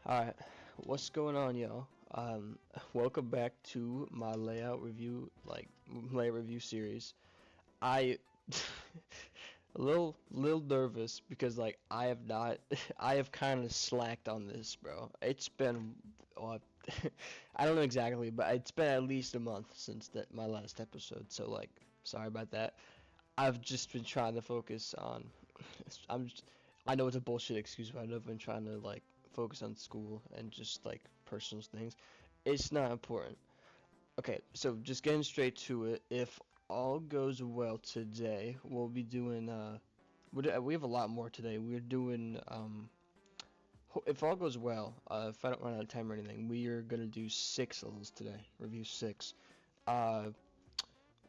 Alright, what's going on, y'all? Welcome back to my layout review series. I a little nervous because I have not I have kind of slacked on this, bro. It's been I don't know exactly, but it's been at least a month since my last episode. So sorry about that. I've just been trying to focus on I know it's a bullshit excuse, but I've been trying to focus on school and just personal things. It's not important. Okay, so just getting straight to it. If all goes well today, we'll be doing we have a lot more today. We're doing if all goes well, if I don't run out of time or anything, we are gonna do 6 levels today. Review 6.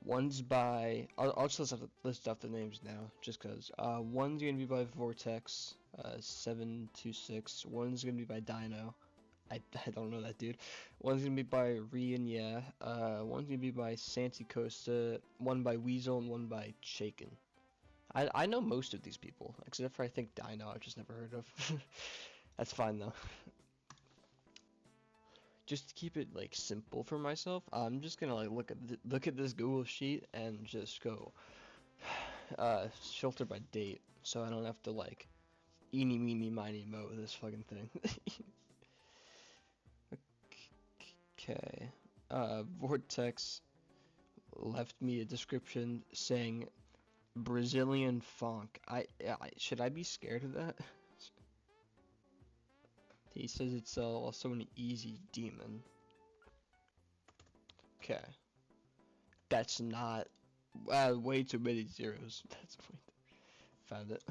One's by I'll just list off the names now, just cause. One's gonna be by Vortex, 726. One's gonna be by Dino. I don't know that dude. One's gonna be by Rian, yeah. One's gonna be by Santi Costa. One by Weasel and one by Shaken. I know most of these people, except for I think Dino. I've just never heard of. That's fine though. Just to keep it simple for myself, I'm just gonna look at this Google sheet and just go filter by date, so I don't have to eeny meeny miny mo this fucking thing. Okay. Vortex left me a description saying Brazilian funk. Should I be scared of that? He says it's also an easy demon. Okay. That's not way too many zeros. That's found it.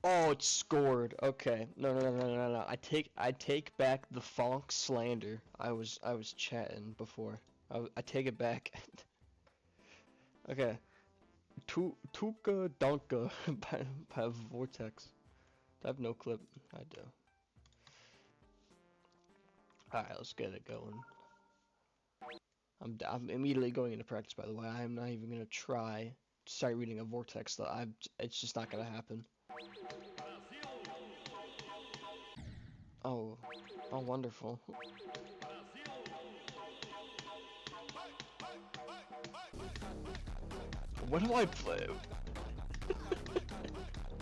Oh, it's scored. Okay. No. I take back the funk slander. I was chatting before. I take it back. Okay. TuCa donKa by Vortex. I have no clip. I do. Alright, let's get it going. I'm immediately going into practice, by the way. I'm not even gonna try to start reading a Vortex. It's just not gonna happen. Oh, wonderful. What do I play?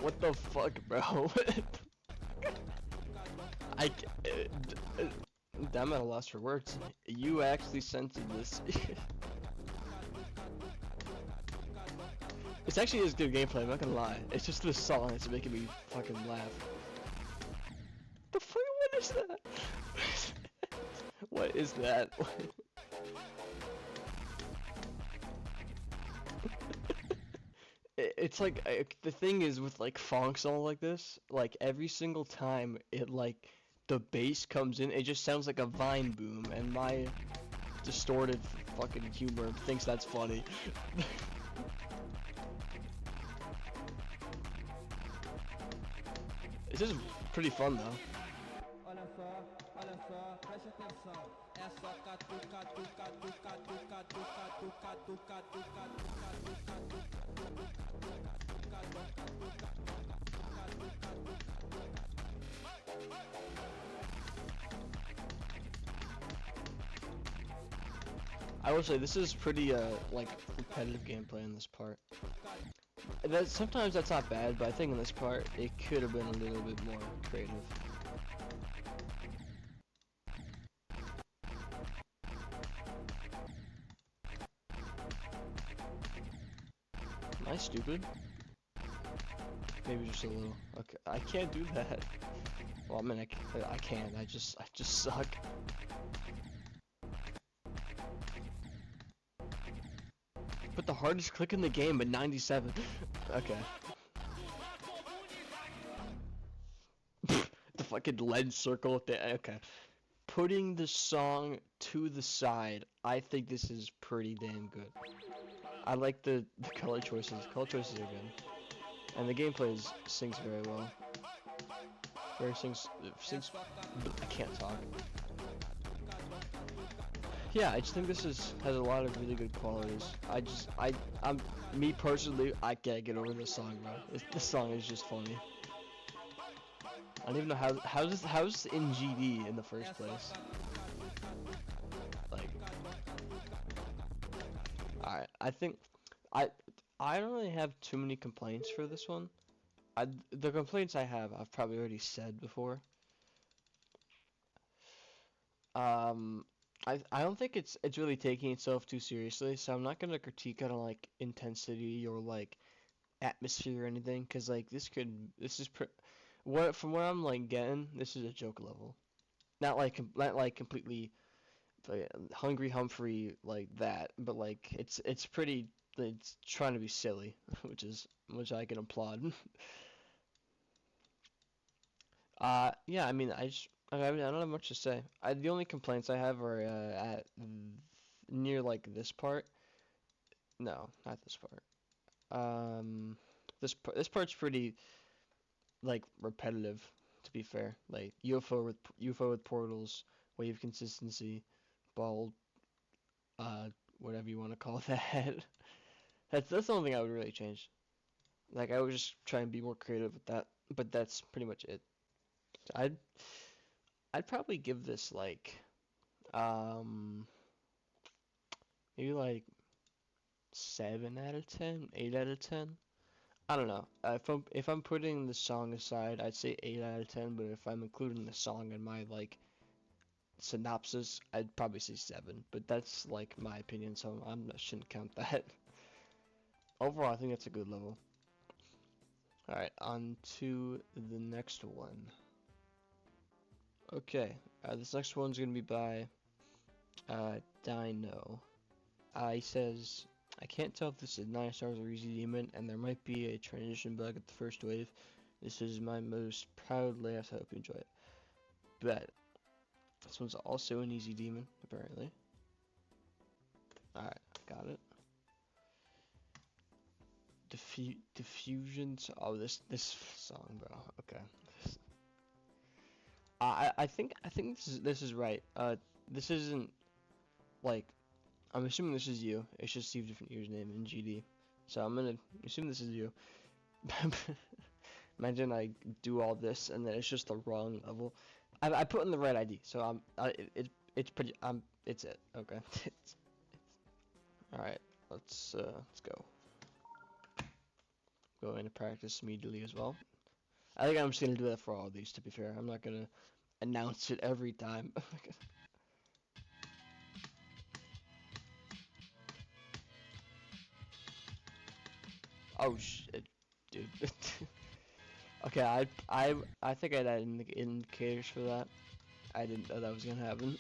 What the fuck, bro? I'm at a loss for words. You actually censored this. It's actually just good gameplay, I'm not gonna lie. It's just the song that's making me fucking laugh. The fuck? What is that? What is that? It's the thing is with funk song like this, every single time it the bass comes in, it just sounds like a vine boom, and my distorted fucking humor thinks that's funny. This is pretty fun though. Olha só, preste atenção. É só catuca, tuca, tuca, tuca, tuca, tuca, tuca, tuca, I will say this is pretty repetitive gameplay in this part. Sometimes that's not bad, but I think in this part it could have been a little bit more creative. Am I stupid? Maybe just a little. Okay, I can't do that. Well, I mean, I can. I just suck. Put the hardest click in the game at 97. Okay. The fucking lead circle at the okay. Putting the song to the side, I think this is pretty damn good. I like the color choices. Color choices are good, and the gameplay sings very well. Sings. I can't talk. Yeah, I just think this has a lot of really good qualities. I'm me personally, I can't get over this song, bro. This song is just funny. I don't even know how's in GD in the first place. Like, alright, I think I I don't really have too many complaints for this one. The complaints I have, I've probably already said before. I don't think it's really taking itself too seriously, so I'm not gonna critique it on like intensity or like atmosphere or anything, cause like this is what from what I'm like getting, this is a joke level, not like completely like, Hungry Humphrey like that, but like it's trying to be silly, which I can applaud. Yeah, I mean, I don't have much to say. The only complaints I have are at near like this part. No, not this part. This part's pretty like repetitive, to be fair. Like UFO with portals, wave consistency, ball, uh, whatever you want to call that. That's the only thing I would really change. Like I would just try and be more creative with that, but that's pretty much it. I'd I'd probably give this like um maybe like 7 out of 10, 8 out of 10. I don't know. If I'm putting the song aside, I'd say 8 out of 10, but if I'm including the song in my like synopsis, I'd probably say 7. But that's like my opinion, so I shouldn't count that. Overall, I think that's a good level. All right, on to the next one. Okay, this next one's gonna be by Dino. He says, I can't tell if this is 9 stars or Easy Demon, and there might be a transition bug at the first wave. This is my most proud layout. I hope you enjoy it. Bet. This one's also an Easy Demon, apparently. Alright, got it. Diffusion. Oh, this song, bro. Okay. I think this is right. This isn't like I'm assuming this is you. It's just Steve different username in GD. So I'm gonna assume this is you. Imagine I do all this and then it's just the wrong level. I put in the right ID, so it's pretty it's it. Okay. All right. Let's go. Go into practice immediately as well. I think I'm just gonna do that for all of these. To be fair, I'm not gonna announce it every time. Oh shit, dude. Okay, I think I'd add indicators for that. I didn't know that was gonna happen.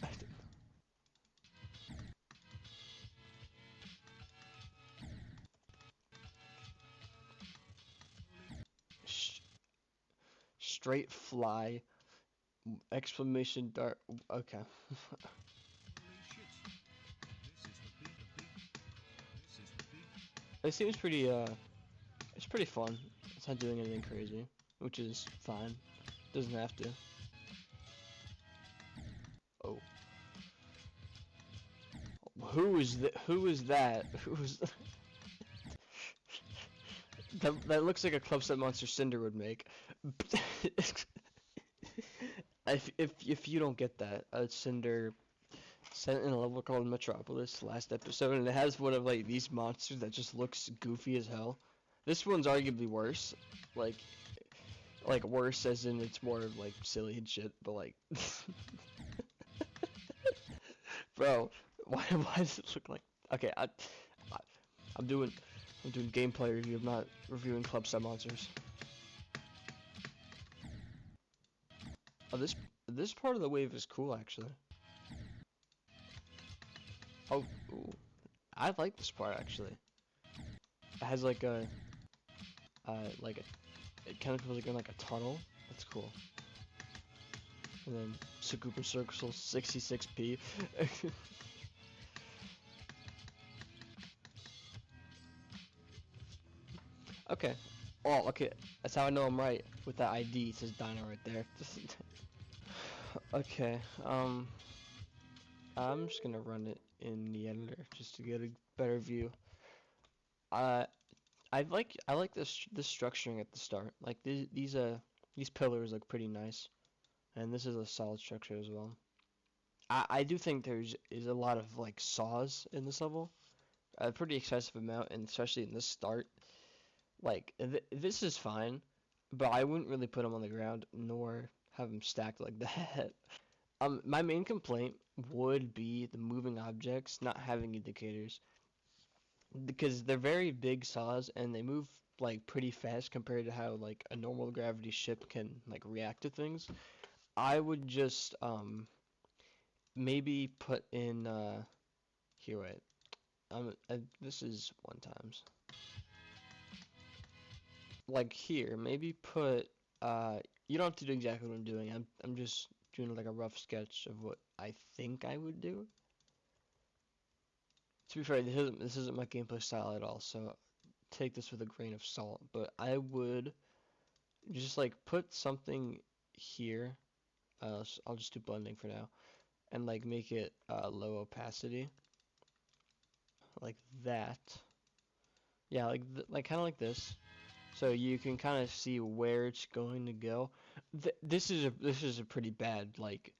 Straight fly, exclamation dart. Okay. It seems pretty it's pretty fun. It's not doing anything crazy, which is fine. Doesn't have to. Oh. Who is that? Who's that looks like a club set Monster Cinder would make. If you don't get that, Cinder sent in a level called Metropolis last episode, and it has one of like these monsters that just looks goofy as hell. This one's arguably worse, like worse as in it's more like silly and shit, but like, bro, why does it look like? Okay, I I'm doing gameplay review. I'm not reviewing club set monsters. Oh, this part of the wave is cool actually. Oh, ooh. I like this part actually. It has like a like a it kind of feels like in like a tunnel. That's cool. And then Peeker Circles 66p. Okay. Oh, okay. That's how I know I'm right with that ID. It says Dino right there. Okay. I'm just gonna run it in the editor just to get a better view. Uh, I like this structuring at the start. Like these These pillars look pretty nice, and this is a solid structure as well. I do think is a lot of like saws in this level, a pretty excessive amount, and especially in this start. Like this is fine, but I wouldn't really put them on the ground nor have them stacked like that. My main complaint would be the moving objects not having indicators, because they're very big saws and they move like pretty fast compared to how like a normal gravity ship can like react to things. I would just maybe put in here, wait, this is one times, like here maybe put you don't have to do exactly what I'm doing. I'm just doing like a rough sketch of what I think I would do. To be fair, this isn't my gameplay style at all, so take this with a grain of salt. But I would just like put something here. I'll just do blending for now, and like make it low opacity, like that. Yeah, like kind of like this, so you can kind of see where it's going to go. This is a pretty bad like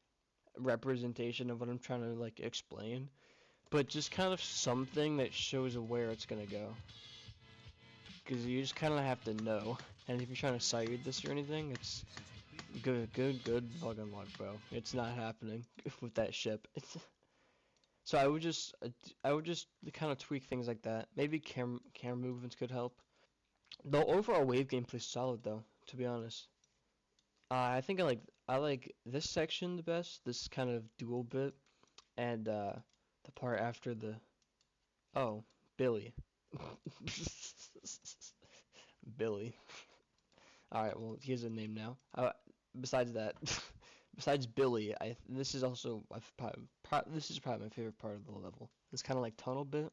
representation of what I'm trying to like explain, but just kind of something that shows where it's gonna go, because you just kind of have to know. And if you're trying to sight read this or anything, it's good fucking luck, bro. It's not happening with that ship. So I would just kind of tweak things like that. Maybe camera movements could help. The overall wave gameplay's solid though, to be honest. I think I like this section the best. This kind of dual bit, and the part after the oh Billy. Billy. All right, well he has a name now. Besides that, besides Billy, this is also this is probably my favorite part of the level. It's kind of like tunnel bit.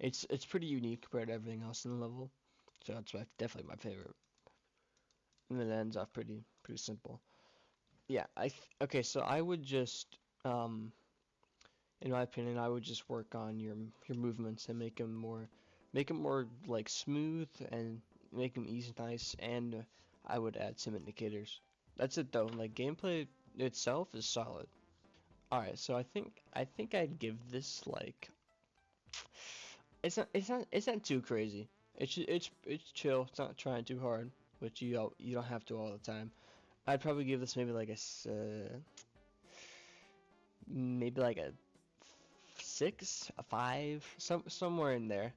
It's pretty unique compared to everything else in the level, so that's definitely my favorite. And then it ends off pretty simple. Yeah, okay, so I would just in my opinion, I would just work on your movements and make them more like smooth and make them easy, nice, and I would add some indicators. That's it though. Like gameplay itself is solid. All right, so I think I'd give this like it's not too crazy. It's chill. It's not trying too hard, which you don't have to all the time. I'd probably give this maybe like maybe like a 6, a 5, somewhere in there.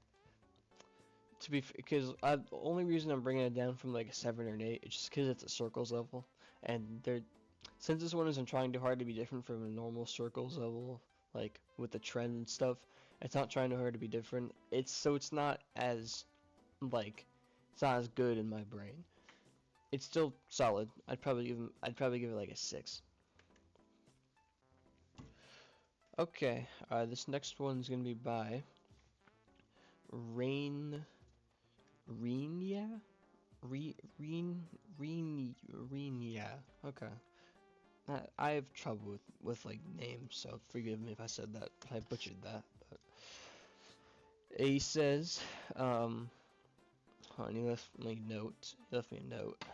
Because the only reason I'm bringing it down from like a 7 or an 8 is just because it's a circles level, and since this one isn't trying too hard to be different from a normal circles level, like with the trend and stuff, it's not trying too hard to be different. It's not as like it's not as good in my brain. It's still solid. I'd probably give it like a 6. Okay, this next one's gonna be by Rain Renia? Renia. Okay. I have trouble with like names, so forgive me if I said that, if I butchered that. But he says, hold on, he left me a note.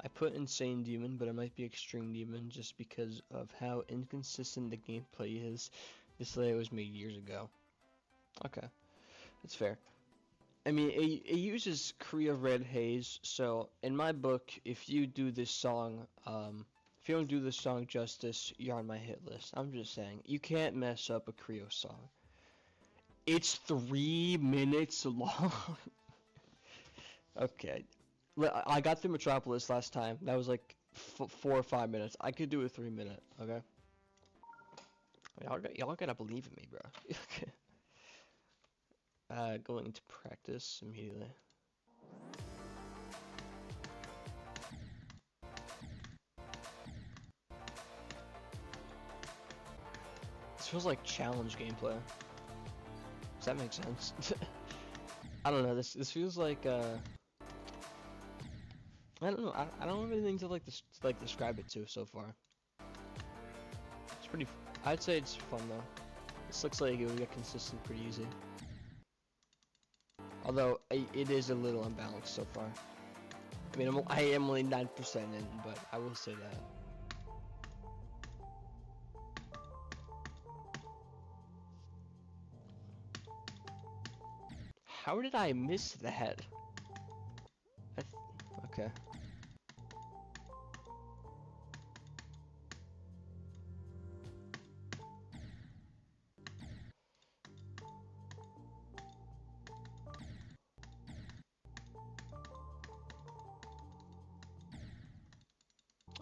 I put insane demon, but it might be extreme demon just because of how inconsistent the gameplay is. This layout was made years ago. Okay, that's fair. I mean, it uses Korea Red Haze, so in my book, if you don't do this song justice, you're on my hit list. I'm just saying, you can't mess up a Creo song. It's 3 minutes long. Okay, I got through Metropolis last time. That was like 4 or 5 minutes. I could do a 3 minute. Okay. Y'all gotta believe in me, bro. Going to practice immediately. This feels like challenge gameplay. Does that make sense? I don't know. This feels like I don't know. I don't have anything to like describe it to so far. It's pretty. I'd say it's fun though. This looks like it would get consistent pretty easy. Although it is a little unbalanced so far. I mean, I am only 9% in, but I will say that. How did I miss that? Okay.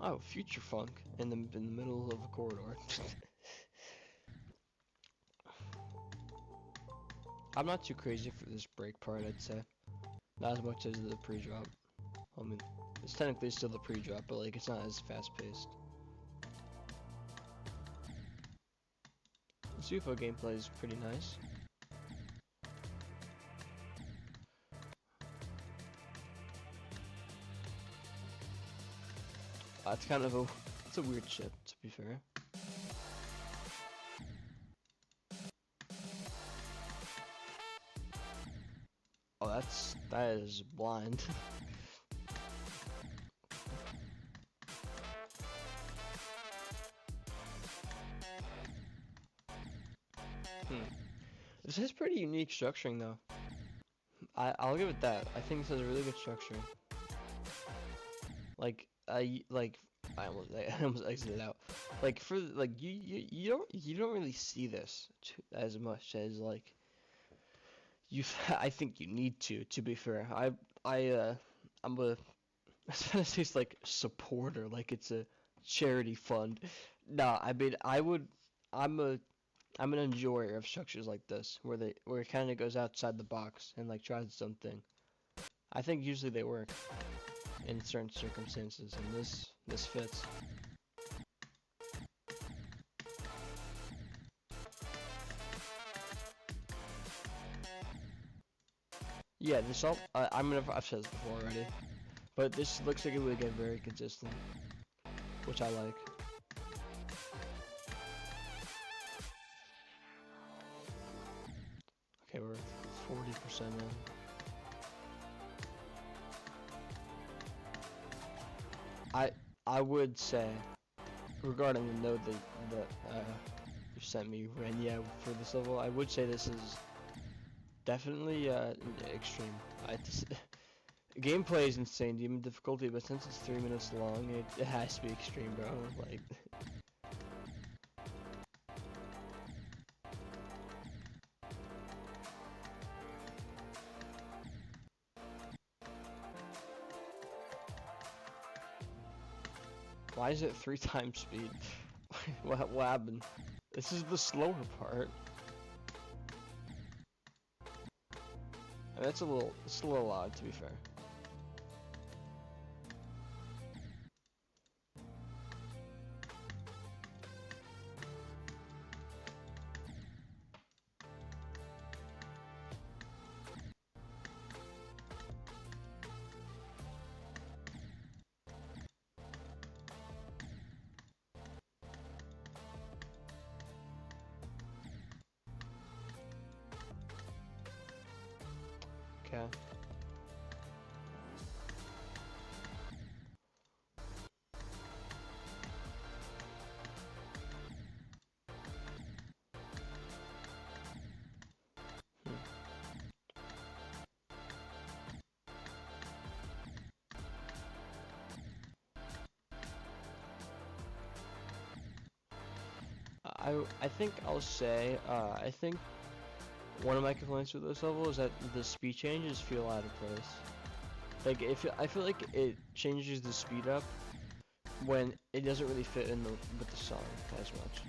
Oh, future funk in the middle of a corridor. I'm not too crazy for this break part, I'd say. Not as much as the pre-drop. I mean, it's technically still the pre-drop, but like it's not as fast-paced. The UFO gameplay is pretty nice. It's kind of it's a weird ship, to be fair. Oh, that is blind. This has pretty unique structuring though. I'll give it that. I think this has a really good structure. Like I almost exited out. Like for like you don't really see this as much as like I think you need to be fair. I'm a I was gonna say it's like supporter, like it's a charity fund. Nah, I mean I'm a I'm an enjoyer of structures like this where it kind of goes outside the box and like tries something. I think usually they work in certain circumstances, and this fits. Yeah, this all I've said this before already, but this looks like it would get very consistent, which I like. Okay, we're 40% in. I would say regarding the note that you sent me, Renya, for this level, I would say this is definitely extreme. Gameplay is insane, demon difficulty, but since it's 3 minutes long, it has to be extreme, bro. Like. Why is it 3 times speed? what happened? This is the slower part. I mean, it's a little odd, to be fair. Okay. I think I'll say I think one of my complaints with this level is that the speed changes feel out of place. Like I feel like it changes the speed up when it doesn't really fit in with the song as much.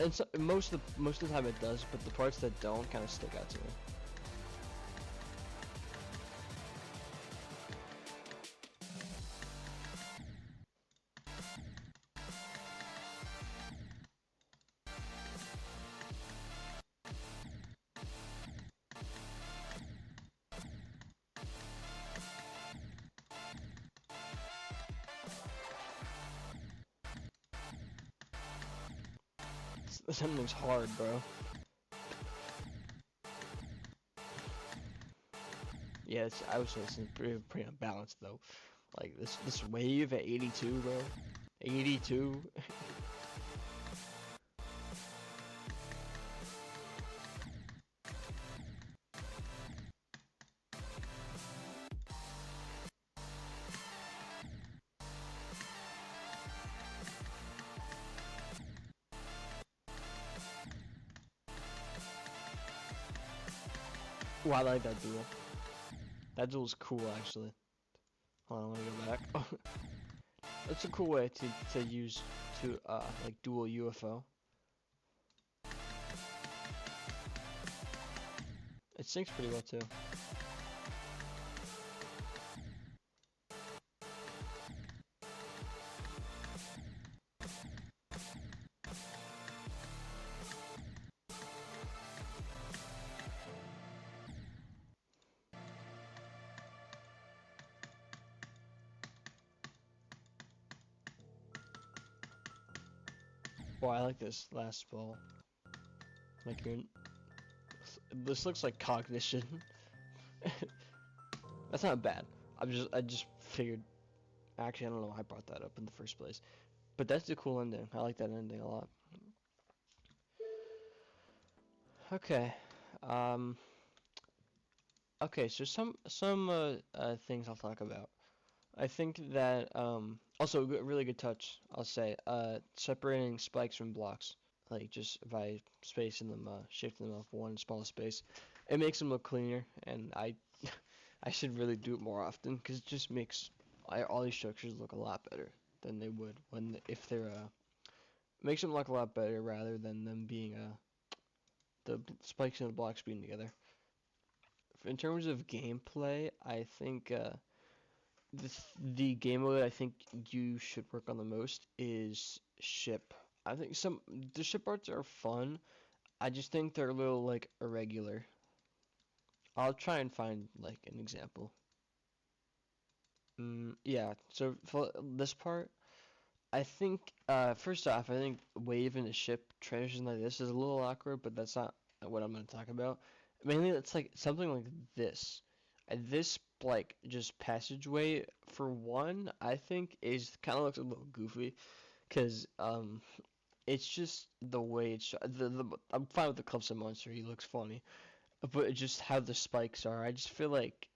And so, most of the time it does, but the parts that don't kind of stick out to me. Something's hard, bro. Yeah, I would say it's pretty unbalanced though. Like this wave at 82, bro. 82. Well, I like that duel. That duel's cool, actually. Hold on, let me go back. That's a cool way to use to like dual UFO. It syncs pretty well too. Boy, I like this last ball. Like this looks like cognition. That's not bad. I just figured. Actually, I don't know why I brought that up in the first place. But that's a cool ending. I like that ending a lot. Okay. Um. Okay. So some things I'll talk about. I think that also a really good touch. I'll say separating spikes from blocks. Like just by spacing them, shifting them off one small space, it makes them look cleaner. And I should really do it more often because it just makes all these structures look a lot better than they would when if they're makes them look a lot better rather than them being the spikes and the blocks being together. In terms of gameplay, I think the game mode I think you should work on the most is ship. I think the ship arts are fun. I just think they're a little like irregular. I'll try and find like an example. Yeah, so for this part, I think first off, I think wave in a ship transition like this is a little awkward, but that's not what I'm going to talk about. Mainly, it's like something like this. And this like just passageway for one, I think is kind of looks a little goofy because it's just the way it's I'm fine with the Clumsy Monster. He looks funny, but it's just how the spikes are. I just feel like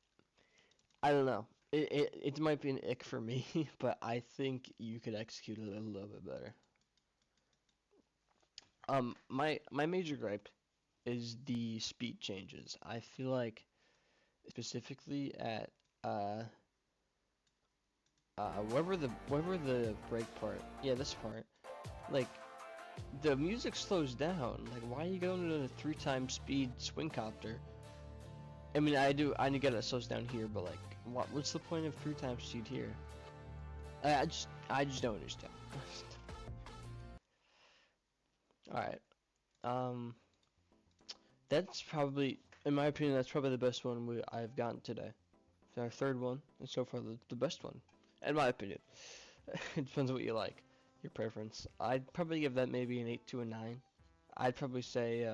I don't know. It might be an ick for me, but I think you could execute it a little bit better. My major gripe is the speed changes. I feel like specifically at uh wherever the break part, yeah, this part, like the music slows down. Like why are you going to a 3 times speed swing copter? I mean, I do get it slows down here, but like what's the point of 3 times speed here? I just don't understand. All right. Um, that's probably, in my opinion, that's probably the best one I've gotten today. It's our third one, and so far the best one, in my opinion. It depends on what you like, your preference. I'd probably give that maybe an 8 to a 9. I'd probably say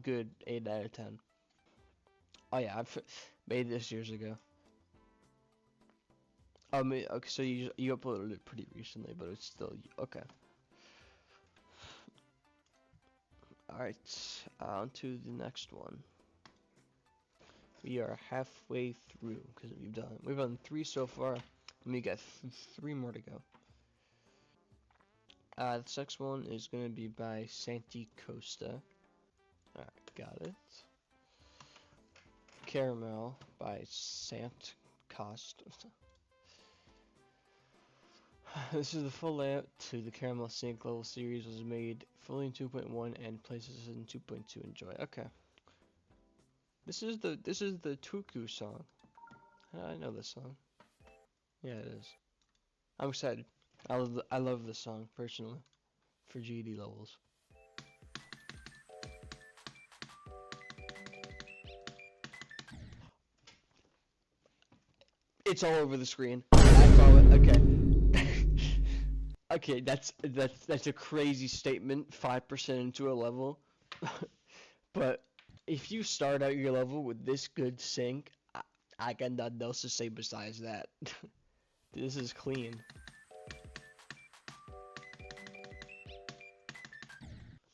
good 8 out of 10. Oh yeah, I've made this years ago. Okay, so you uploaded it pretty recently, but it's still okay. All right, on to the next one. We are halfway through because we've done 3 so far, and we got 3 more to go. The next one is gonna be by Santi Costa. Alright, got it. Caramel by Sant Cost. This is the full layout to the Caramel Sync level series. Was made fully in 2.1 and places in 2.2. Enjoy. Okay. This is the TuCa song. I know this song. Yeah, it is. I'm excited. I love this song personally for GD levels. It's all over the screen. I saw it. Okay. Okay, that's a crazy statement. 5% into a level, but if you start out your level with this good sync, I got nothing else to say besides that. This is clean.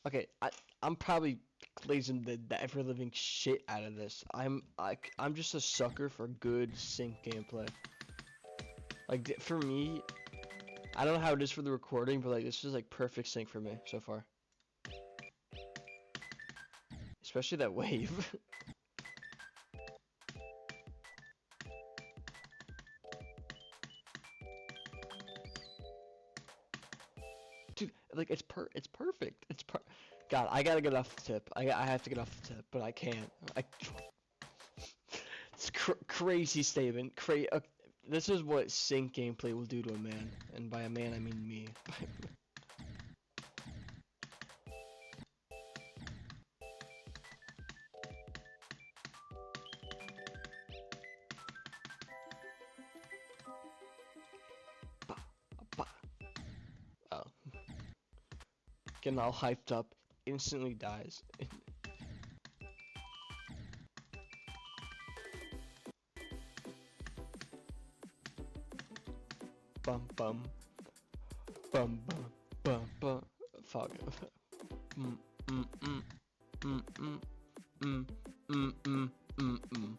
Okay, I'm probably glazing the ever living shit out of this. I'm just a sucker for good sync gameplay. Like for me, I don't know how it is for the recording, but like this is like perfect sync for me so far. Especially that wave. Dude, like it's perfect. God, I gotta get off the tip. I have to get off the tip, but I can't. It's crazy statement. This is what sync gameplay will do to a man, and by a man I mean me. Oh, getting all hyped up, instantly dies. Bum bum bum bum bum bum. Fuck. Mm mm mm mm mm mm mm mm mm mm.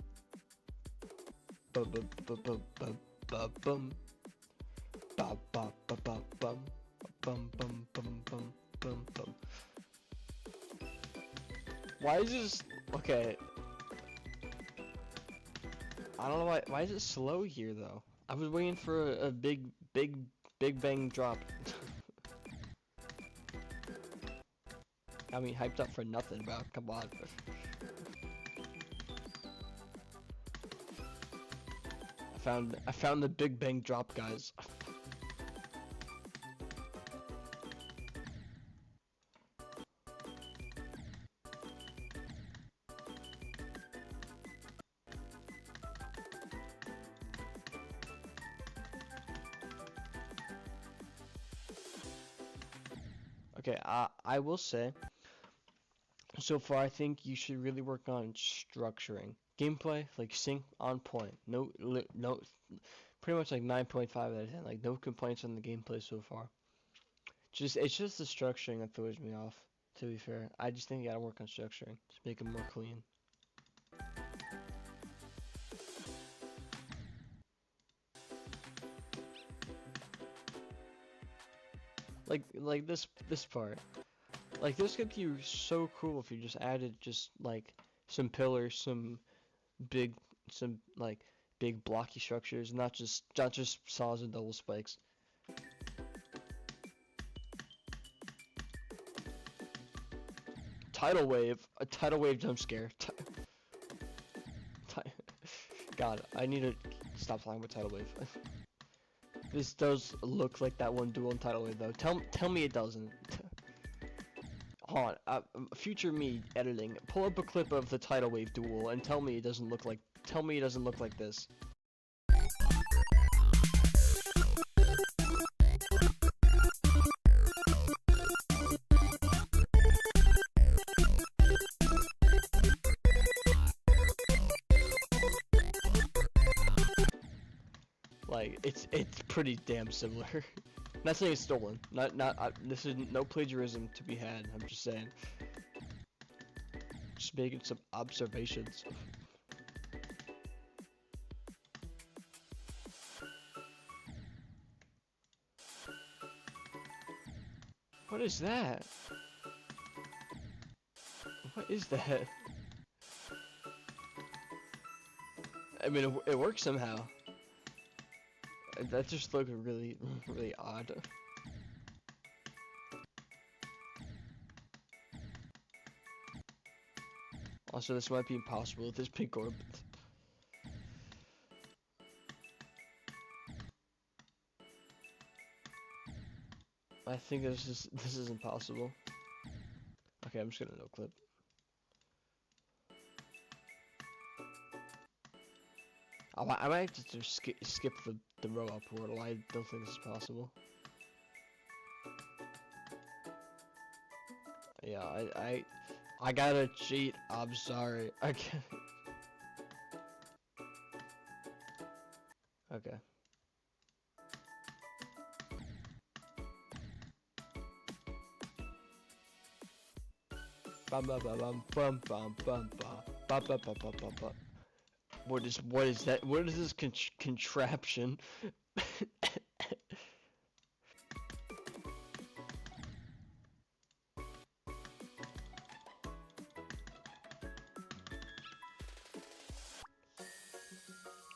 Bum bum bum bum bum bum bum. Ba ba ba ba bum bum bum bum bum bum bum. Why is this okay? I don't know why is it slow here though? I was waiting for a big bang drop. I mean, hyped up for nothing, bro. Come on. I found the big bang drop, guys. Okay, I will say, so far I think you should really work on structuring gameplay, like sync on point. No, pretty much like 9.5 out of 10. Like no complaints on the gameplay so far. It's just the structuring that throws me off. To be fair, I just think you gotta work on structuring to make it more clean. Like this part. Like this could be so cool if you just added just like some pillars, big some like big blocky structures, not just solids and double spikes. A tidal wave jump scare. God, I need to stop talking about tidal wave. This does look like that one duel in tidal wave though. Tell me it doesn't. Hold on, future me editing. Pull up a clip of the tidal wave duel and tell me it doesn't look like. Tell me it doesn't look like this. Like it's pretty damn similar. Not saying it's stolen. This is no plagiarism to be had. I'm just saying. Just making some observations. What is that? What is that? I mean, it works somehow. That just looked really odd. Also, this might be impossible with this pink orb. I think this is impossible. Okay, I'm just gonna no clip. I might have to just skip the row up portal. I don't think this is possible. Yeah, I gotta cheat. I'm sorry. I can't. Okay. Bum bum bum bum bum bum bum bum bum bum bum bum bum. What is that? What is this contraption?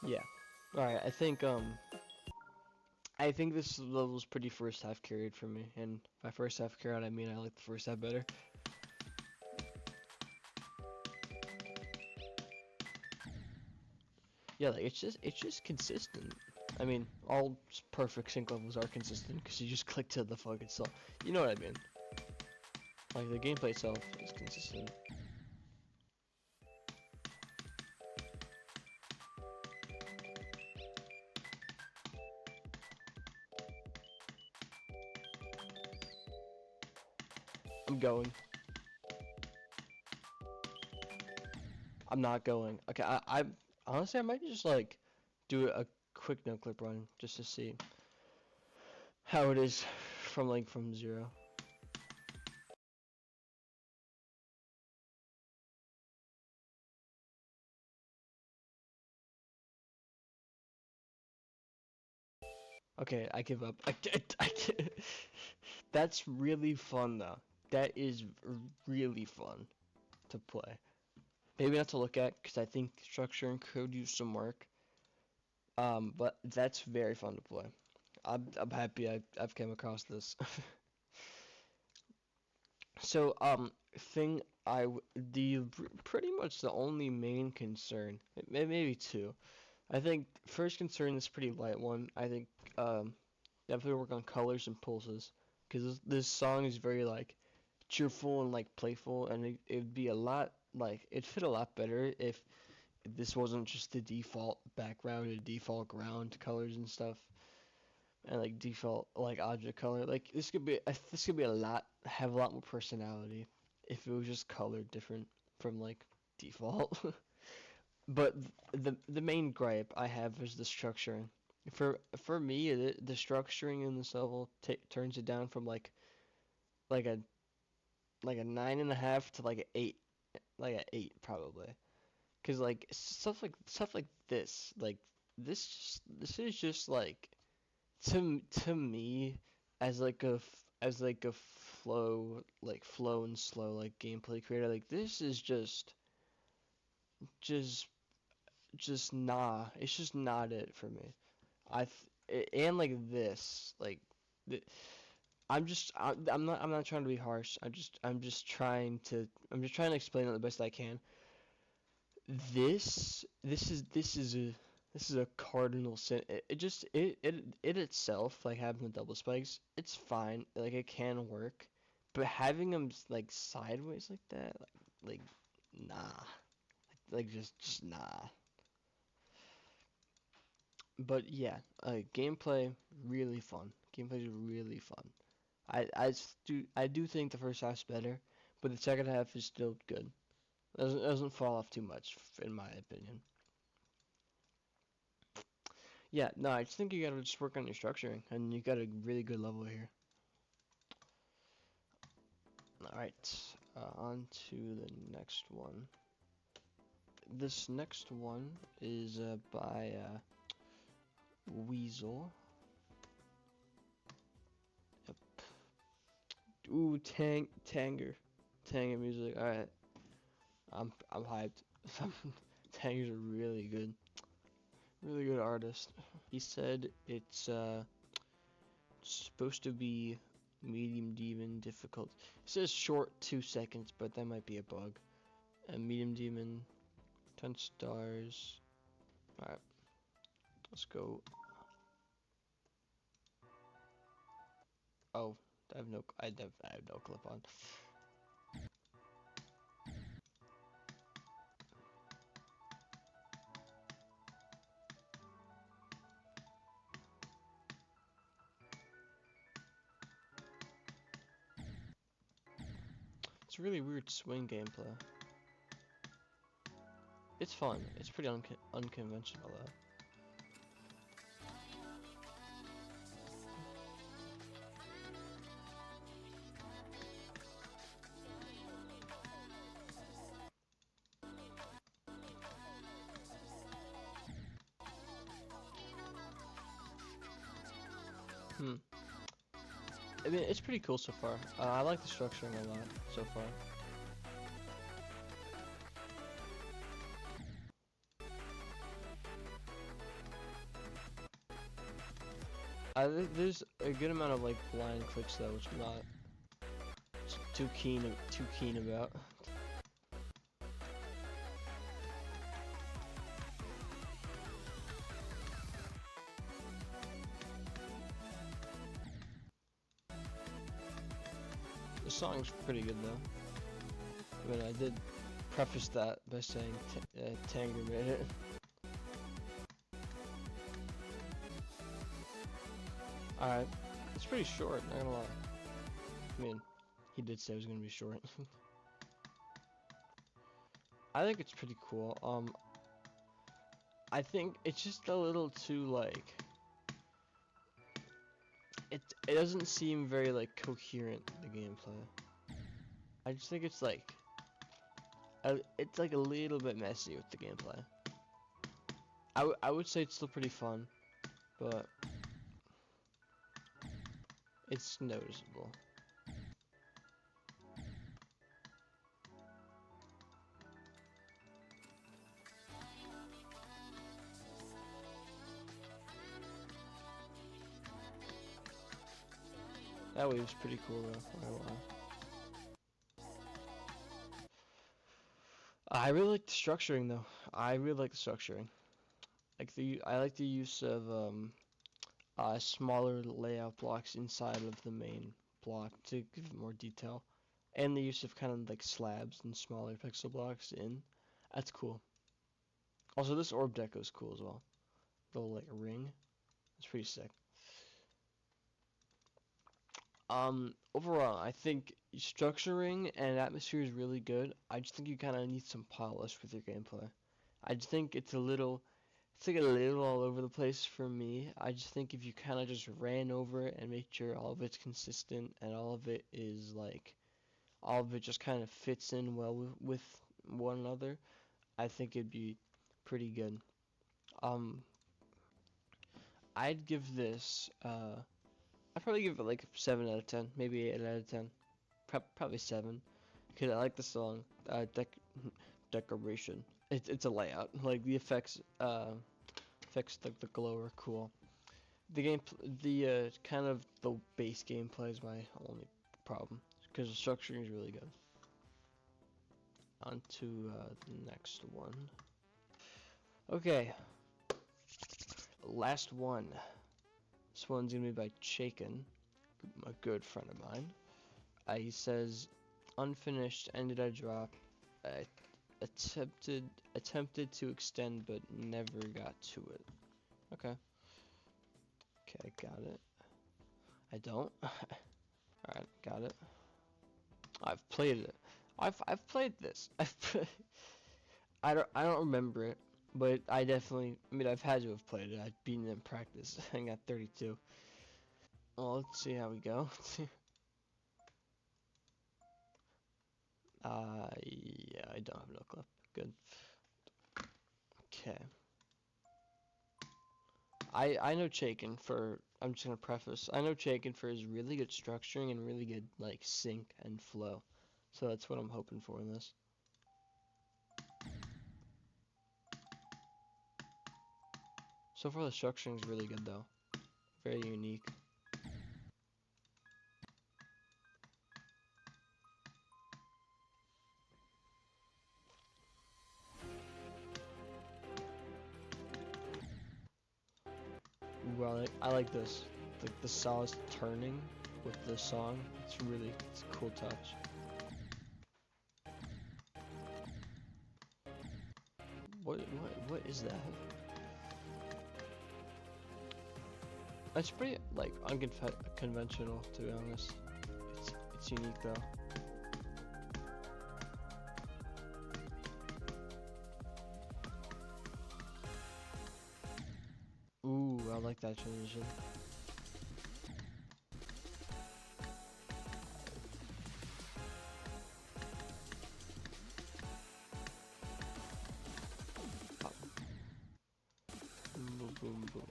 Yeah. All right. I think this level's pretty first half carried for me, and by first half carried I mean I like the first half better. Yeah, like it's just consistent. I mean, all perfect sync levels are consistent because you just click to the fuck itself. You know what I mean? Like the gameplay itself is consistent. I'm going. I'm not going. Okay, I honestly I might just like do a quick no clip run just to see how it is from zero. Okay, I give up. That's really fun though. That is really fun to play. Maybe not to look at because I think structuring could use some work. But that's very fun to play. I'm happy I've came across this. So thing the pretty much the only main concern, maybe two. I think first concern is pretty light one. I think definitely work on colors and pulses because this song is very like cheerful and like playful, and it'd be a lot like it'd fit a lot better if this wasn't just the default background and default ground colors and stuff, and like default like object color. Like this could be a lot have a lot more personality if it was just colored different from like default. But the main gripe I have is the structuring. For me, the structuring in this level turns it down from like a like a 9.5 to like a 8 probably. Cause like stuff like this is just like to me as like a flow and slow like gameplay creator, like this is just just nah, it's just not it for me. And like this like th- I'm not trying to be harsh. I'm just trying to explain it the best I can. This is a cardinal sin. It itself, like having the double spikes, it's fine. Like it can work, but having them like sideways like that, like nah, like just nah. But yeah, gameplay really fun. Gameplay is really fun. I do think the first half's better, but the second half is still good. Doesn't fall off too much in my opinion. Yeah, no, I just think you gotta just work on your structuring, and you got a really good level here. Alright, on to the next one. This next one is by Weasel. Yep. Ooh, Tanger music. Alright, I'm hyped. Tanger's a really good artist. He said it's supposed to be medium demon difficult. It says short 2 seconds, but that might be a bug. And medium demon, 10 stars. Alright, let's go. Oh, I have no clip on. It's really weird swing gameplay. It's fun. It's pretty unconventional though. Hmm. I mean, it's pretty cool so far. I like the structuring a lot so far. There's a good amount of like blind clicks though, which I'm not too keen about. The song's pretty good though. I mean, I did preface that by saying Tanger made it. Alright, it's pretty short, not gonna lie. I mean, he did say it was gonna be short. I think it's pretty cool. I think it's just a little too like it doesn't seem very like coherent, the gameplay. I just think it's like it's like a little bit messy with the gameplay. I would say it's still pretty fun, but it's noticeable. That wave's pretty cool though. Not gonna lie. I really like the structuring though. I really like the structuring. I like the use of smaller layout blocks inside of the main block to give it more detail, and the use of kind of like slabs and smaller pixel blocks in. That's cool. Also, this orb deco is cool as well. The little like ring. It's pretty sick. Overall, I think structuring and atmosphere is really good. I just think you kind of need some polish with your gameplay. I just think it's like a little all over the place for me. I just think if you kind of just ran over it and make sure all of it's consistent and all of it is like, all of it just kind of fits in well with one another, I think it'd be pretty good. Um, I'd give this, I'd probably give it like 7 out of 10, maybe 8 out of 10. Probably 7. Because I like the song, decoration. It's a layout. Like the effects like the glow are cool. The kind of the base gameplay is my only problem. Because the structuring is really good. On to the next one. Okay, last one. This one's gonna be by Chaikin, a good friend of mine. He says, unfinished, ended at drop. I attempted to extend, but never got to it. Okay. Okay, got it. I don't. Alright, got it. I've played it. I've played this. I don't remember it, but I mean I've had to have played it. I've beaten it in practice. I got 32. Well, let's see how we go. Yeah, I don't have no clip. Good. Okay. I know Chaikin for, I'm just gonna preface, I know Chaikin for his really good structuring and really good like sync and flow. So that's what I'm hoping for in this. So far the structuring is really good though. Very unique. Ooh, I like this. Like the solid turning with the song. It's a cool touch. What is that? That's pretty like unconventional to be honest. It's unique though. Ooh, I like that transition. Boom, boom, boom.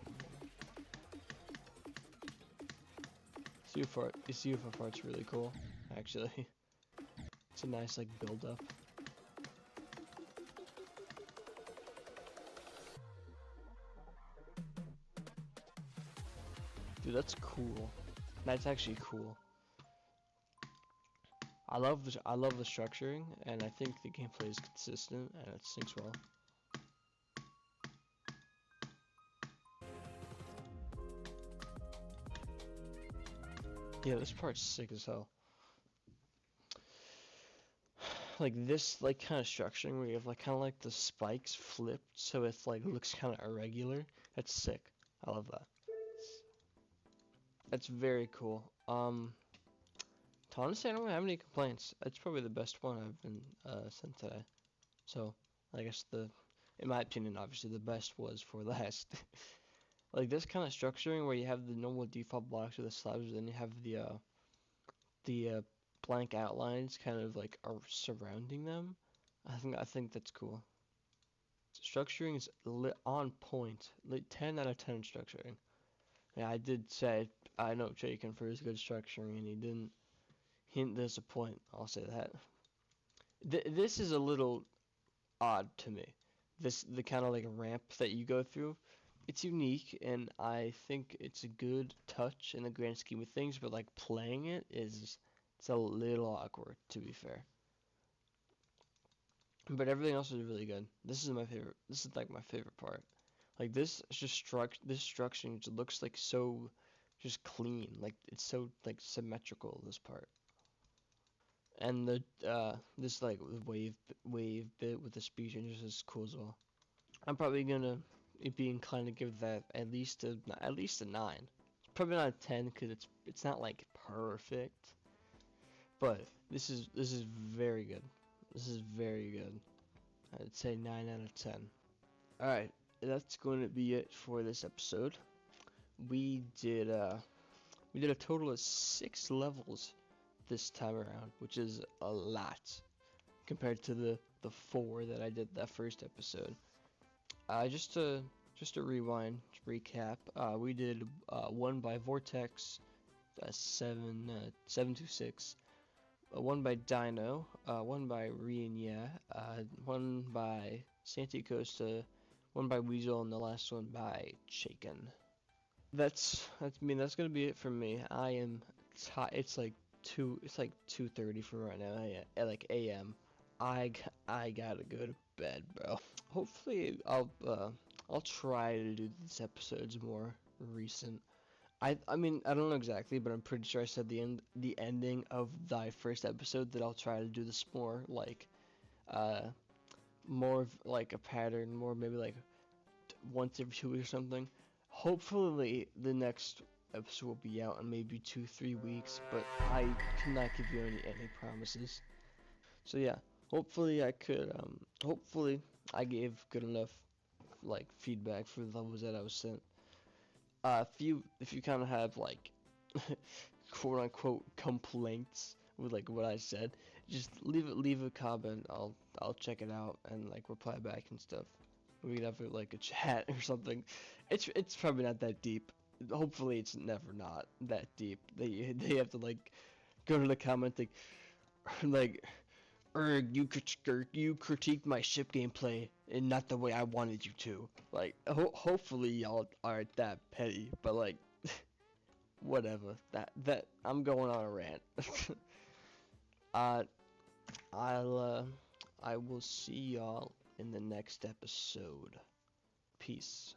UFO part's really cool, actually. It's a nice like build up. Dude, that's cool. That's actually cool. I love the structuring, and I think the gameplay is consistent and it syncs well. Yeah, this part's sick as hell. Like this, like kind of structuring where you have like kind of like the spikes flipped, so it like looks kind of irregular. That's sick. I love that. That's very cool. To honestly, I don't have any complaints. It's probably the best one I've been sent today. So I guess in my opinion, obviously the best was for last. Like this kind of structuring where you have the normal default blocks with the slabs, then you have the blank outlines kind of like are surrounding them. I think that's cool. Structuring is on point. Like 10 out of 10 structuring. Yeah, I did say I know Jacob for his good structuring, and he didn't disappoint. I'll say that. This is a little odd to me. The kind of like ramp that you go through. It's unique, and I think it's a good touch in the grand scheme of things. But like playing it's a little awkward, to be fair. But everything else is really good. This is my favorite. This is like my favorite part. Like this structuring just looks like so just clean. Like it's so like symmetrical, this part. And the this like wave bit with the speed changes is cool as well. I'm probably gonna be inclined to give that at least a 9. Probably not a 10 because it's not like perfect, but this is very good. This is very good. I'd say 9 out of 10. All right, that's going to be it for this episode. We did uh we did a total of 6 levels this time around, which is a lot compared to the 4 that I did that first episode. Just to rewind, to recap, we did one by Vortex, 726, one by Dino, one by Rienya, one by Santi Costa, one by Weasel, and the last one by Shaken. That's gonna be it for me. I am it's like 2:30 for right now. At like a.m. I gotta go to bed, bro. Hopefully I'll try to do these episodes more recent. I mean I don't know exactly, but I'm pretty sure I said the ending of thy first episode that I'll try to do this uh more of like a pattern, more maybe like once every 2 weeks or something. Hopefully the next episode will be out in maybe 2-3 weeks, but I cannot give you any promises. So yeah, hopefully I gave good enough like feedback for the levels that I was sent. If you kind of have like quote unquote complaints with like what I said, just leave a comment. I'll check it out and like reply back and stuff. We could have like a chat or something. It's probably not that deep. Hopefully it's never not that deep. They have to like go to the comment like you critiqued my ship gameplay and not the way I wanted you to. Like hopefully y'all aren't that petty, but like whatever. That I'm going on a rant. uh I'll I will see y'all in the next episode. Peace.